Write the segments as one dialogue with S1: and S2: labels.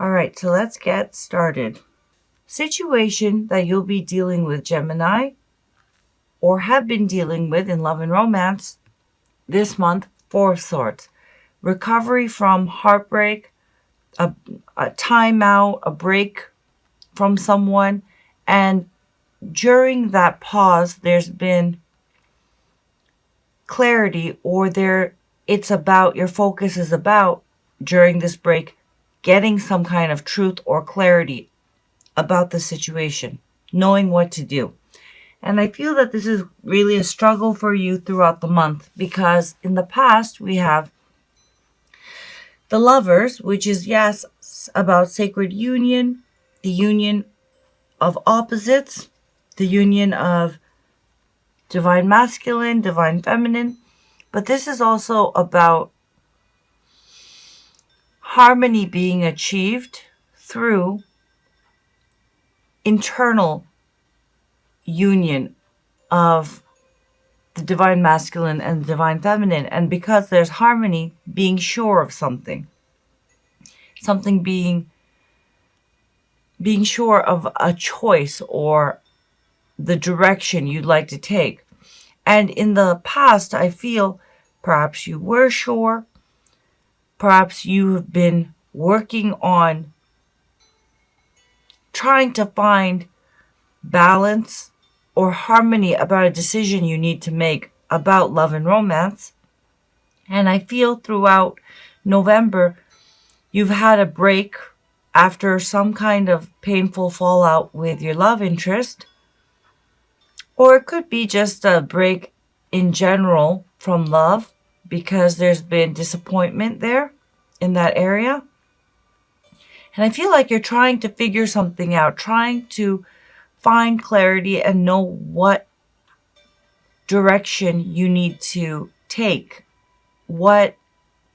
S1: All right, so let's get started. Situation that you'll be dealing with, Gemini, or have been dealing with in love and romance this month, Four of Swords. Recovery from heartbreak, a timeout, a break from someone, and during that pause, there's been clarity, or your focus is about, during this break, getting some kind of truth or clarity about the situation, knowing what to do. And I feel that this is really a struggle for you throughout the month, because in the past we have the Lovers, which is, yes, about sacred union, the union of opposites, the union of divine masculine, divine feminine. But this is also about harmony being achieved through internal union of the divine masculine and the divine feminine. And because there's harmony, being sure of something being sure of a choice or the direction you'd like to take. And in the past, I feel perhaps you were sure, perhaps you have been working on trying to find balance or harmony about a decision you need to make about love and romance. And I feel throughout November, you've had a break after some kind of painful fallout with your love interest. Or it could be just a break in general from love, because there's been disappointment there in that area. And I feel like you're trying to figure something out, trying to find clarity and know what direction you need to take. And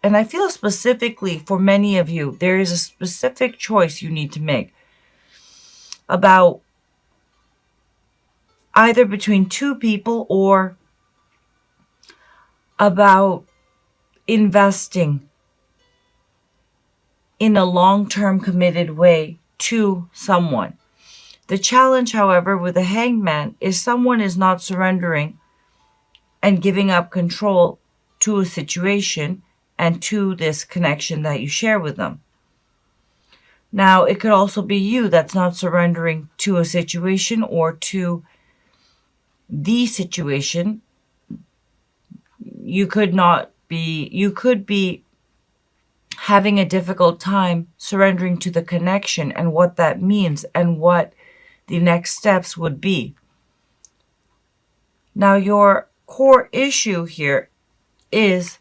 S1: I feel specifically for many of you, there is a specific choice you need to make about either between two people or about investing in a long-term committed way to someone. The challenge, however, with the Hangman is someone is not surrendering and giving up control to a situation and to this connection that you share with them. Now, it could also be you that's not surrendering to a situation or to the situation. You could be having a difficult time surrendering to the connection and what that means and what the next steps would be. Now, your core issue here is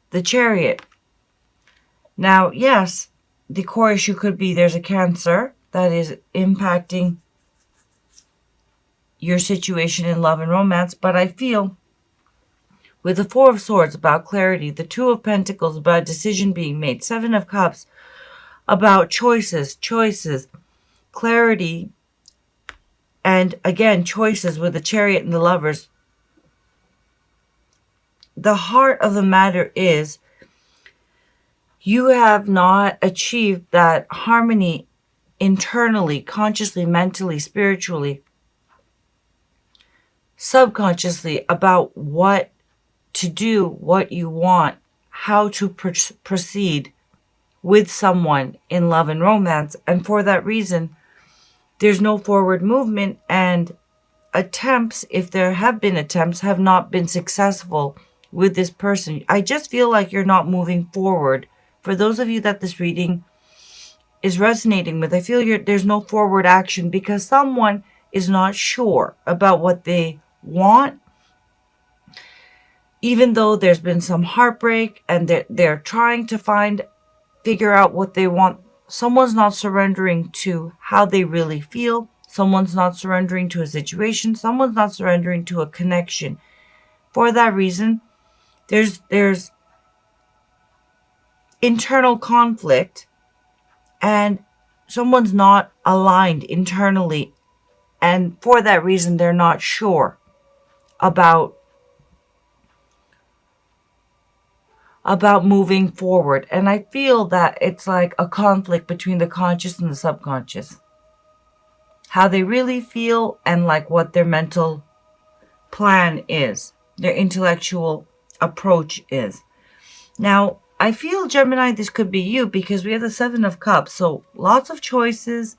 S1: the Chariot. Now, yes, the core issue could be there's a Cancer that is impacting your situation in love and romance, but I feel with the Four of Swords about clarity, the Two of Pentacles about a decision being made, Seven of Cups about choices, clarity, and again, choices with the Chariot and the Lovers. The heart of the matter is you have not achieved that harmony internally, consciously, mentally, spiritually, subconsciously about what to do, what you want, how to proceed with someone in love and romance. And for that reason, there's no forward movement, and attempts, if there have been attempts, have not been successful with this person. I just feel like you're not moving forward. For those of you that this reading is resonating with, I feel there's no forward action because someone is not sure about what they want. Even though there's been some heartbreak and they're trying to figure out what they want, someone's not surrendering to how they really feel. Someone's not surrendering to a situation. Someone's not surrendering to a connection. For that reason, there's internal conflict, and someone's not aligned internally. And for that reason, they're not sure about about moving forward. And I feel that it's like a conflict between the conscious and the subconscious. How they really feel and like what their mental plan is, their intellectual approach is. Now, I feel, Gemini, this could be you because we have the Seven of Cups. So lots of choices,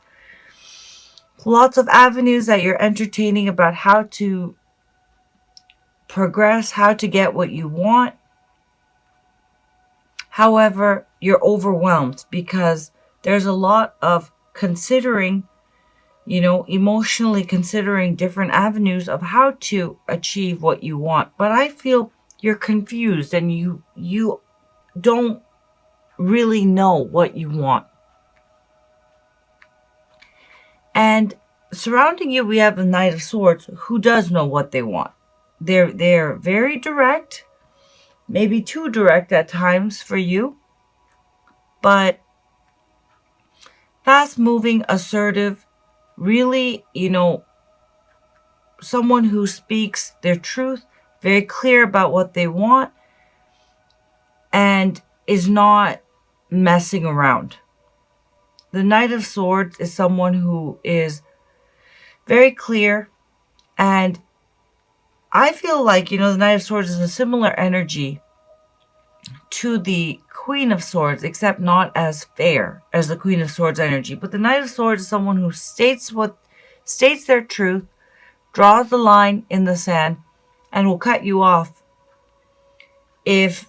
S1: lots of avenues that you're entertaining about how to progress, how to get what you want. However, you're overwhelmed because there's a lot of considering, emotionally considering different avenues of how to achieve what you want. But I feel you're confused and you don't really know what you want. And surrounding you, we have the Knight of Swords, who does know what they want. They're very direct, maybe too direct at times for you, but fast-moving, assertive, really, someone who speaks their truth, very clear about what they want, and is not messing around. The Knight of Swords is someone who is very clear, and I feel like, the Knight of Swords is a similar energy to the Queen of Swords, except not as fair as the Queen of Swords energy. But the Knight of Swords is someone who states their truth, draws the line in the sand, and will cut you off if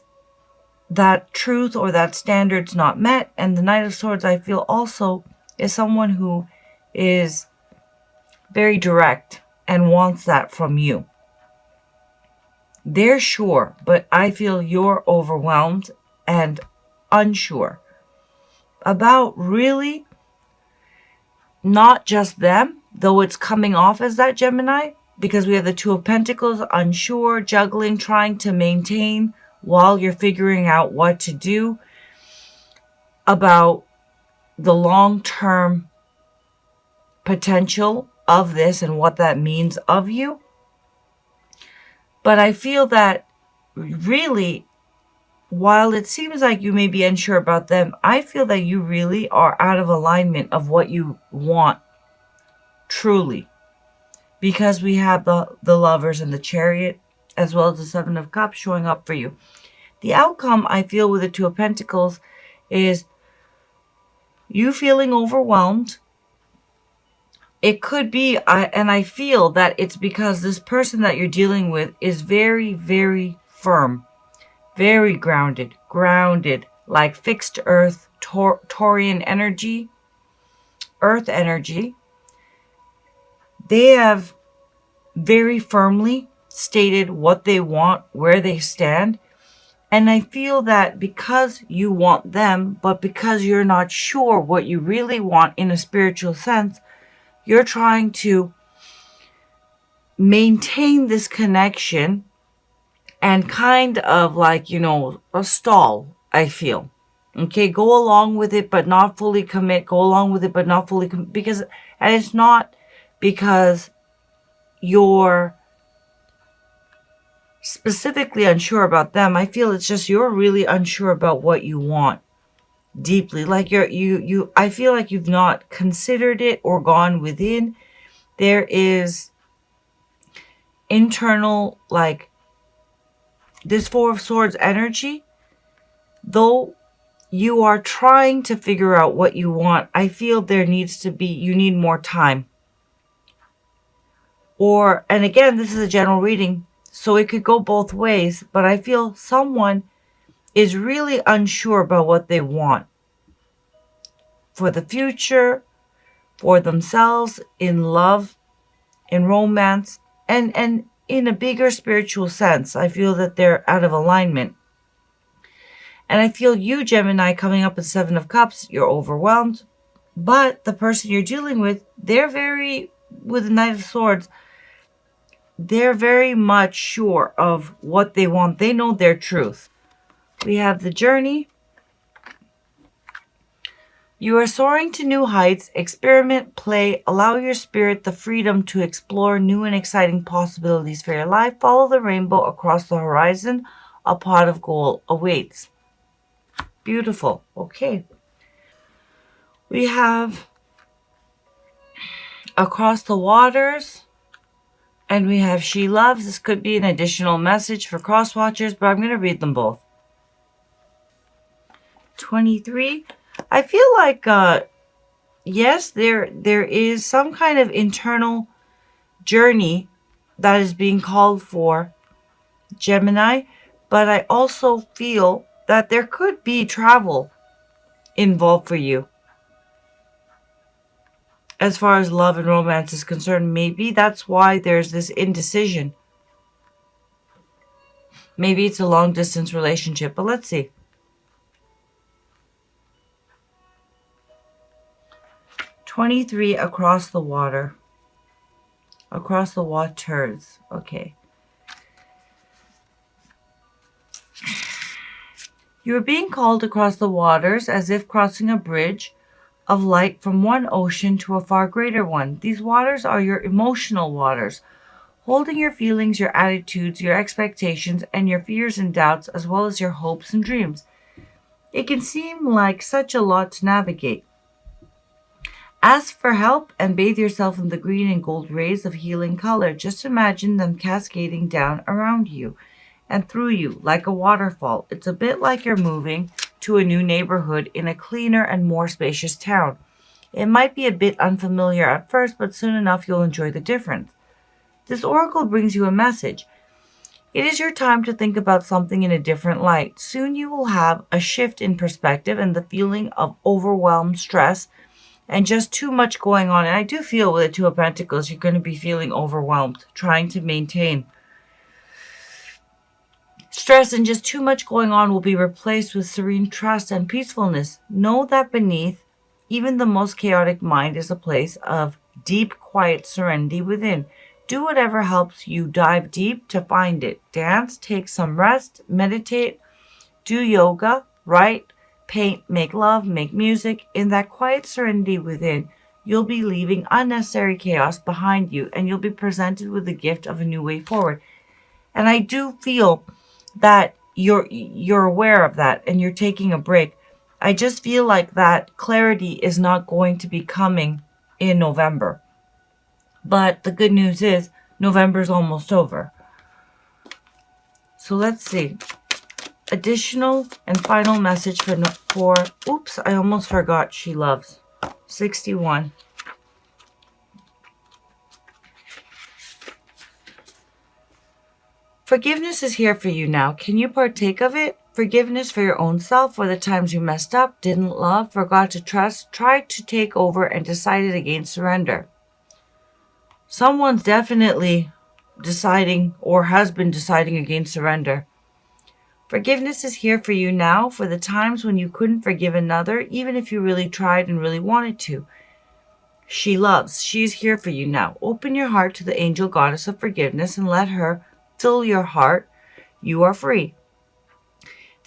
S1: that truth or that standard's not met. And the Knight of Swords, I feel, also is someone who is very direct and wants that from you. They're sure, but I feel you're overwhelmed and unsure about really not just them, though it's coming off as that, Gemini, because we have the Two of Pentacles, unsure, juggling, trying to maintain while you're figuring out what to do about the long-term potential of this and what that means of you. But I feel that really, while it seems like you may be unsure about them, I feel that you really are out of alignment of what you want, truly. Because we have the Lovers and the Chariot, as well as the Seven of Cups showing up for you. The outcome, I feel, with the Two of Pentacles is you feeling overwhelmed. It could be, and I feel that it's because this person that you're dealing with is very, very firm, very grounded, like fixed earth, Taurian energy, earth energy. They have very firmly stated what they want, where they stand. And I feel that because you want them, but because you're not sure what you really want in a spiritual sense, you're trying to maintain this connection and kind of like, a stall, I feel. Okay, go along with it, but not fully commit. Go along with it, but not fully commit. And it's not because you're specifically unsure about them. I feel it's just you're really unsure about what you want deeply. Like I feel like you've not considered it or gone within. There is internal, like this Four of Swords energy, though you are trying to figure out what you want. I feel you need more time. And again, this is a general reading, so it could go both ways, but I feel someone is really unsure about what they want for the future, for themselves, in love, in romance, and in a bigger spiritual sense. I feel that they're out of alignment. And I feel you, Gemini, coming up with Seven of Cups, you're overwhelmed. But the person you're dealing with, with the Knight of Swords, they're very much sure of what they want. They know their truth. We have the Journey. You are soaring to new heights. Experiment, play, allow your spirit the freedom to explore new and exciting possibilities for your life. Follow the rainbow across the horizon a pot of gold awaits. Beautiful. Okay. We have Across the Waters, and we have She Loves. This could be an additional message for cross watchers, but I'm going to read them both. 23. I feel like, yes, there is some kind of internal journey that is being called for, Gemini, but I also feel that there could be travel involved for you. As far as love and romance is concerned, maybe that's why there's this indecision. Maybe it's a long distance relationship, but let's see. 23, across the water. Across the waters. Okay. You are being called across the waters as if crossing a bridge of light from one ocean to a far greater one. These waters are your emotional waters, holding your feelings, your attitudes, your expectations, and your fears and doubts, as well as your hopes and dreams. It can seem like such a lot to navigate. Ask for help and bathe yourself in the green and gold rays of healing color. Just imagine them cascading down around you and through you like a waterfall. It's a bit like you're moving to a new neighborhood in a cleaner and more spacious town. It might be a bit unfamiliar at first, but soon enough you'll enjoy the difference. This oracle brings you a message. It is your time to think about something in a different light. Soon you will have a shift in perspective and the feeling of overwhelmed stress and just too much going on. And I do feel with the Two of Pentacles, you're going to be feeling overwhelmed, trying to maintain stress, and just too much going on will be replaced with serene trust and peacefulness. Know that beneath even the most chaotic mind is a place of deep, quiet serenity within. Do whatever helps you dive deep to find it. Dance, take some rest, meditate, do yoga, write, paint, make love, make music. In that quiet serenity within, you'll be leaving unnecessary chaos behind you, and you'll be presented with the gift of a new way forward. And I do feel that you're aware of that and you're taking a break. I just feel like that clarity is not going to be coming in November. But the good news is November's almost over. So let's see. Additional and final message for oops, I almost forgot She Loves. 61. Forgiveness is here for you now. Can you partake of it? Forgiveness for your own self, for the times you messed up, didn't love, forgot to trust, tried to take over, and decided against surrender. Someone's definitely deciding or has been deciding against surrender. Forgiveness is here for you now, for the times when you couldn't forgive another, even if you really tried and really wanted to. She loves. She's here for you now. Open your heart to the angel goddess of forgiveness and let her fill your heart. You are free.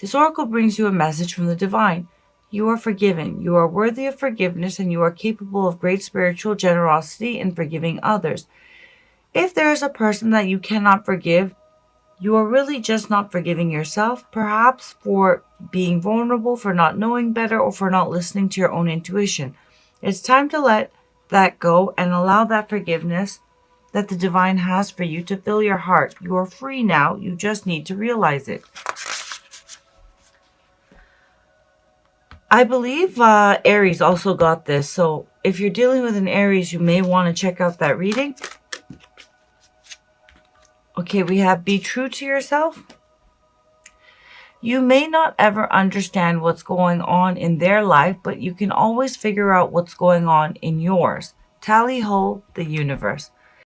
S1: This oracle brings you a message from the divine. You are forgiven. You are worthy of forgiveness, and you are capable of great spiritual generosity in forgiving others. If there is a person that you cannot forgive, you are really just not forgiving yourself, perhaps for being vulnerable, for not knowing better, or for not listening to your own intuition. It's time to let that go and allow that forgiveness that the divine has for you to fill your heart. You are free now. You just need to realize it. I believe Aries also got this. So if you're dealing with an Aries, you may want to check out that reading. Okay, we have be true to yourself. You may not ever understand what's going on in their life, but you can always figure out what's going on in yours. Tally ho, the universe.